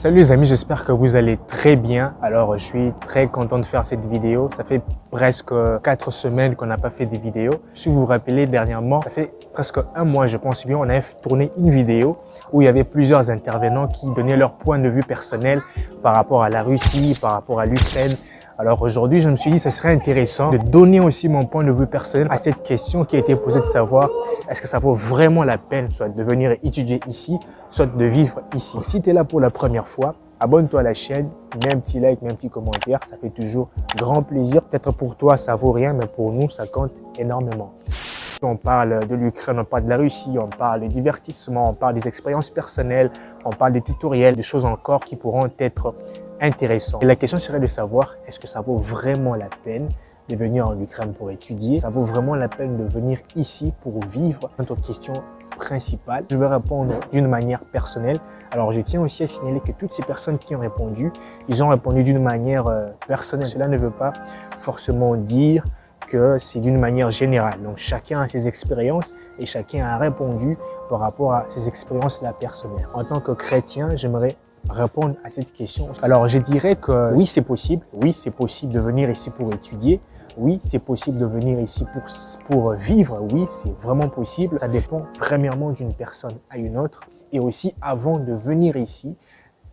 Salut les amis, j'espère que vous allez très bien. Alors, je suis très content de faire cette vidéo. Ça fait presque 4 semaines qu'on n'a pas fait des vidéos. Si vous vous rappelez, dernièrement, ça fait presque un mois, je pense bien, on avait tourné une vidéo où il y avait plusieurs intervenants qui donnaient leur point de vue personnel par rapport à la Russie, par rapport à l'Ukraine. Alors aujourd'hui, je me suis dit que ce serait intéressant de donner aussi mon point de vue personnel à cette question qui a été posée de savoir est-ce que ça vaut vraiment la peine soit de venir étudier ici, soit de vivre ici. Si tu es là pour la première fois, abonne-toi à la chaîne, mets un petit like, mets un petit commentaire, ça fait toujours grand plaisir. Peut-être pour toi, ça vaut rien, mais pour nous, ça compte énormément. On parle de l'Ukraine, on parle de la Russie, on parle des divertissements, on parle des expériences personnelles, on parle des tutoriels, des choses encore qui pourront être intéressantes. Et la question serait de savoir, est-ce que ça vaut vraiment la peine de venir en Ukraine pour étudier? Ça vaut vraiment la peine de venir ici pour vivre? Notre question principale, je vais répondre d'une manière personnelle. Alors, je tiens aussi à signaler que toutes ces personnes qui ont répondu, ils ont répondu d'une manière personnelle. Cela ne veut pas forcément dire que c'est d'une manière générale. Donc, chacun a ses expériences et chacun a répondu par rapport à ses expériences-là personnelles. En tant que chrétien, j'aimerais répondre à cette question. Alors, je dirais que oui, c'est possible. Oui, c'est possible de venir ici pour étudier. Oui, c'est possible de venir ici pour vivre. Oui, c'est vraiment possible. Ça dépend premièrement d'une personne à une autre. Et aussi, avant de venir ici,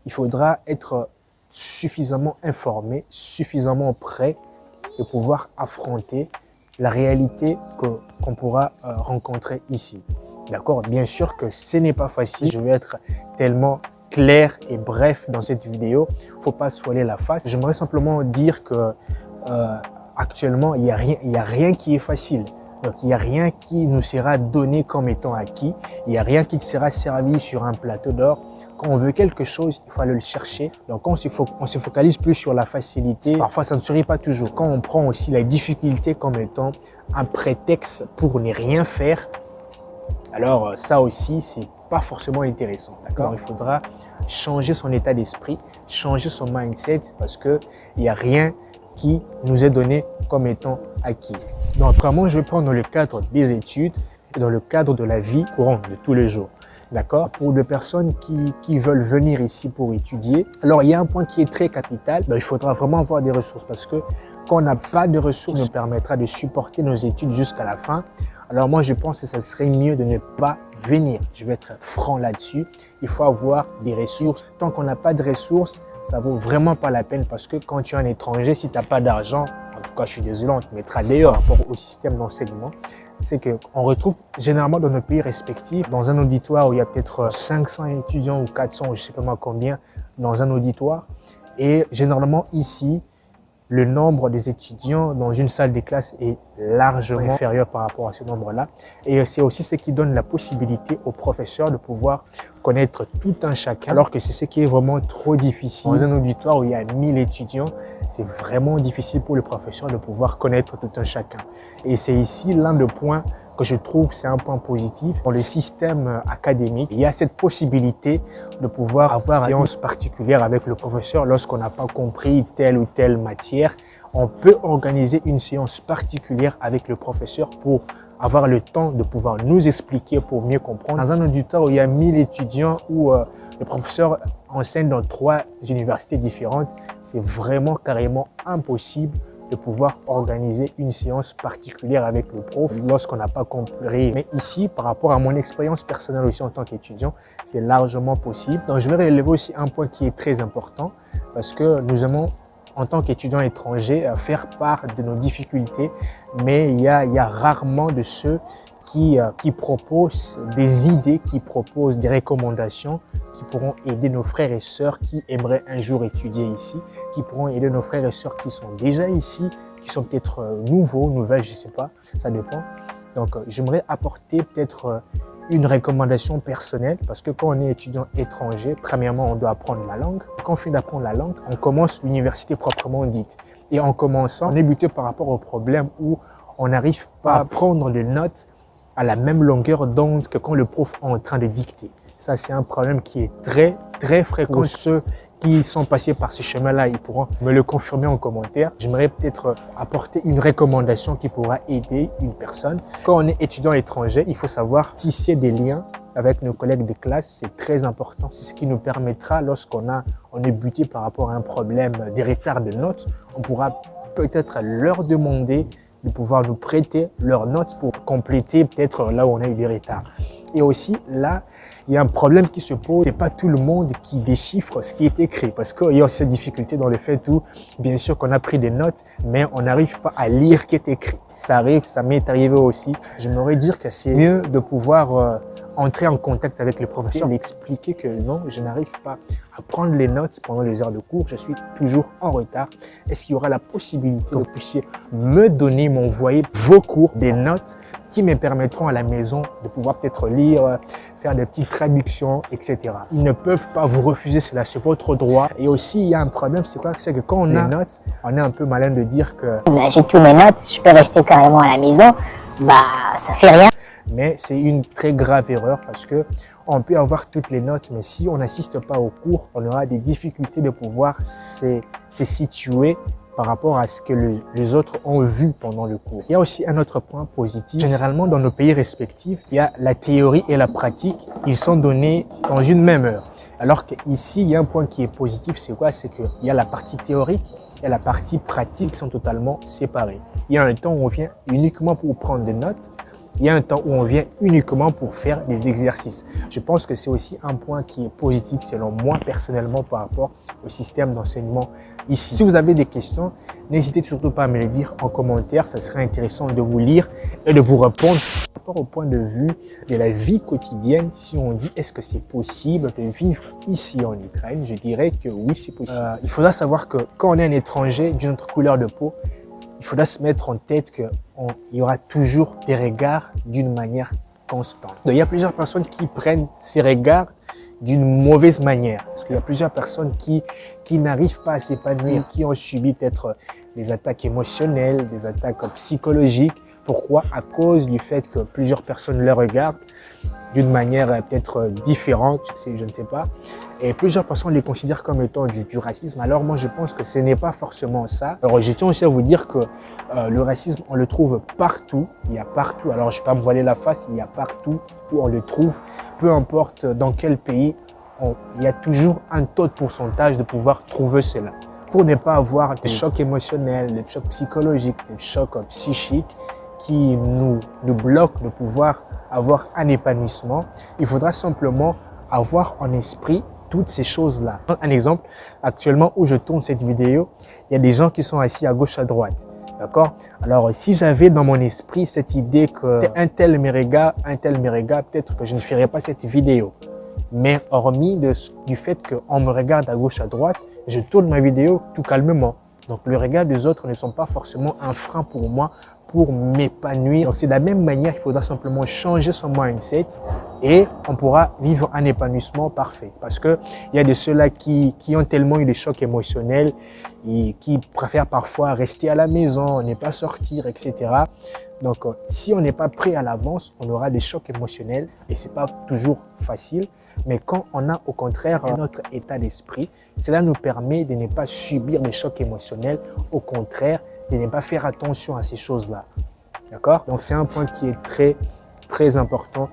il faudra être suffisamment informé, suffisamment prêt de pouvoir affronter la réalité qu'on pourra rencontrer ici. D'accord? Bien sûr que ce n'est pas facile. Je vais être tellement clair et bref dans cette vidéo. Il ne faut pas se voiler la face. J'aimerais simplement dire que actuellement, il y a rien qui est facile. Donc, il n'y a rien qui nous sera donné comme étant acquis. Il n'y a rien qui sera servi sur un plateau d'or. Quand on veut quelque chose, il faut aller le chercher. Donc, on se focalise plus sur la facilité. Parfois, ça ne sourit pas toujours. Quand on prend aussi la difficulté comme étant un prétexte pour ne rien faire, alors ça aussi, c'est pas forcément intéressant. D'accord? Il faudra changer son état d'esprit, changer son mindset parce que il n'y a rien qui nous est donné comme étant acquis. Donc, vraiment, je vais prendre dans le cadre des études et dans le cadre de la vie courante de tous les jours. D'accord? Pour des personnes qui veulent venir ici pour étudier, alors il y a un point qui est très capital. Donc, il faudra vraiment avoir des ressources parce que quand on n'a pas de ressources, ça nous permettra de supporter nos études jusqu'à la fin. Alors moi, je pense que ça serait mieux de ne pas venir. Je vais être franc là-dessus. Il faut avoir des ressources. Tant qu'on n'a pas de ressources, ça vaut vraiment pas la peine parce que quand tu es un étranger, si tu n'as pas d'argent, en tout cas, je suis désolé, on te mettra d'ailleurs par rapport au système d'enseignement. C'est qu'on retrouve généralement dans nos pays respectifs, dans un auditoire où il y a peut-être 500 étudiants ou 400, je ne sais pas moi combien, dans un auditoire. Et généralement ici, le nombre des étudiants dans une salle de classe est largement inférieur par rapport à ce nombre-là. Et c'est aussi ce qui donne la possibilité aux professeurs de pouvoir connaître tout un chacun, alors que c'est ce qui est vraiment trop difficile. Dans un auditoire où il y a 1000 étudiants, c'est vraiment difficile pour le professeur de pouvoir connaître tout un chacun. Et c'est ici l'un des points que je trouve c'est un point positif. Dans le système académique, il y a cette possibilité de pouvoir avoir une séance particulière avec le professeur lorsqu'on n'a pas compris telle ou telle matière. On peut organiser une séance particulière avec le professeur pour avoir le temps de pouvoir nous expliquer pour mieux comprendre. Dans un auditoire où il y a 1000 étudiants, où le professeur enseigne dans 3 universités différentes, c'est vraiment carrément impossible de pouvoir organiser une séance particulière avec le prof lorsqu'on n'a pas compris. Mais ici, par rapport à mon expérience personnelle aussi en tant qu'étudiant, c'est largement possible. Donc, je vais relever aussi un point qui est très important parce que nous aimons, en tant qu'étudiants étrangers, faire part de nos difficultés, mais il y a rarement de ceux qui proposent des idées, qui proposent des recommandations qui pourront aider nos frères et sœurs qui aimeraient un jour étudier ici, qui pourront aider nos frères et sœurs qui sont déjà ici, qui sont peut-être nouveaux, nouvelles, je ne sais pas, ça dépend. Donc, j'aimerais apporter peut-être une recommandation personnelle parce que quand on est étudiant étranger, premièrement, on doit apprendre la langue. Quand on finit d'apprendre la langue, on commence l'université proprement dite. Et en commençant, on est buté par rapport au problème où on n'arrive pas à prendre les notes à la même longueur d'onde que quand le prof est en train de dicter. Ça, c'est un problème qui est très fréquent. Ceux qui sont passés par ce chemin-là, ils pourront me le confirmer en commentaire. J'aimerais peut-être apporter une recommandation qui pourra aider une personne. Quand on est étudiant étranger, il faut savoir tisser des liens avec nos collègues de classe, c'est très important. C'est ce qui nous permettra, lorsqu'on est buté par rapport à un problème des retards de notes, on pourra peut-être leur demander de pouvoir nous prêter leurs notes pour compléter peut-être là où on a eu des retards. Et aussi, là, il y a un problème qui se pose. C'est pas tout le monde qui déchiffre ce qui est écrit, parce qu'il y a aussi cette difficulté dans le fait où, bien sûr qu'on a pris des notes, mais on n'arrive pas à lire ce qui est écrit. Ça arrive, ça m'est arrivé aussi. J'aimerais dire que c'est mieux de pouvoir entrer en contact avec le professeur, lui expliquer que non, je n'arrive pas à prendre les notes pendant les heures de cours, je suis toujours en retard. Est-ce qu'il y aura la possibilité que vous puissiez me donner, m'envoyer vos cours, des notes qui me permettront à la maison de pouvoir peut-être lire, faire des petites traductions, etc. Ils ne peuvent pas vous refuser cela, c'est votre droit. Et aussi, il y a un problème, c'est quoi? C'est que quand on a des notes, on est un peu malin de dire que j'ai tous mes notes, je peux rester carrément à la maison, ça fait rien. Mais c'est une très grave erreur parce que on peut avoir toutes les notes, mais si on n'assiste pas au cours, on aura des difficultés de pouvoir se situer par rapport à ce que les autres ont vu pendant le cours. Il y a aussi un autre point positif. Généralement, dans nos pays respectifs, il y a la théorie et la pratique. Ils sont donnés dans une même heure. Alors qu'ici, il y a un point qui est positif. C'est quoi? C'est qu'il y a la partie théorique et la partie pratique qui sont totalement séparées. Il y a un temps où on vient uniquement pour prendre des notes. Il y a un temps où on vient uniquement pour faire des exercices. Je pense que c'est aussi un point qui est positif selon moi personnellement par rapport au système d'enseignement ici. Si vous avez des questions, n'hésitez surtout pas à me les dire en commentaire. Ça serait intéressant de vous lire et de vous répondre. Par rapport au point de vue de la vie quotidienne, si on dit est-ce que c'est possible de vivre ici en Ukraine, je dirais que oui, c'est possible. Il faudra savoir que quand on est un étranger d'une autre couleur de peau, il faudra se mettre en tête qu'il y aura toujours des regards d'une manière constante. Donc, il y a plusieurs personnes qui prennent ces regards d'une mauvaise manière. Parce qu'il y a plusieurs personnes qui n'arrivent pas à s'épanouir, qui ont subi peut-être des attaques émotionnelles, des attaques psychologiques. Pourquoi? À cause du fait que plusieurs personnes les regardent d'une manière peut-être différente, je ne sais pas. Et plusieurs personnes les considèrent comme étant du racisme. Alors moi, je pense que ce n'est pas forcément ça. Alors je tiens aussi à vous dire que le racisme, on le trouve partout. Il y a partout. Alors je ne vais pas me voiler la face, il y a partout où on le trouve. Peu importe dans quel pays, il y a toujours un taux de pourcentage de pouvoir trouver cela. Pour ne pas avoir des chocs émotionnels, des chocs psychologiques, des chocs psychiques qui nous bloquent de pouvoir avoir un épanouissement, il faudra simplement avoir en esprit toutes ces choses-là. Un exemple, actuellement où je tourne cette vidéo, il y a des gens qui sont assis à gauche, à droite. D'accord? Alors, si j'avais dans mon esprit cette idée que un tel me regarde, peut-être que je ne ferais pas cette vidéo. Mais hormis du fait qu'on me regarde à gauche, à droite, je tourne ma vidéo tout calmement. Donc, le regard des autres ne sont pas forcément un frein pour moi pour m'épanouir. Donc, c'est de la même manière qu'il faudra simplement changer son mindset et on pourra vivre un épanouissement parfait. Parce que il y a de ceux-là qui ont tellement eu des chocs émotionnels et qui préfèrent parfois rester à la maison, ne pas sortir, etc. Donc, si on n'est pas prêt à l'avance, on aura des chocs émotionnels et c'est pas toujours facile. Mais quand on a au contraire notre état d'esprit, cela nous permet de ne pas subir des chocs émotionnels. Au contraire, de ne pas faire attention à ces choses-là. D'accord? Donc, c'est un point qui est très, très important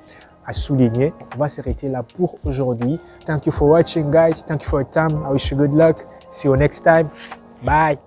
à souligner. On va s'arrêter là pour aujourd'hui. Thank you for watching, guys. Thank you for your time. I wish you good luck. See you next time. Bye.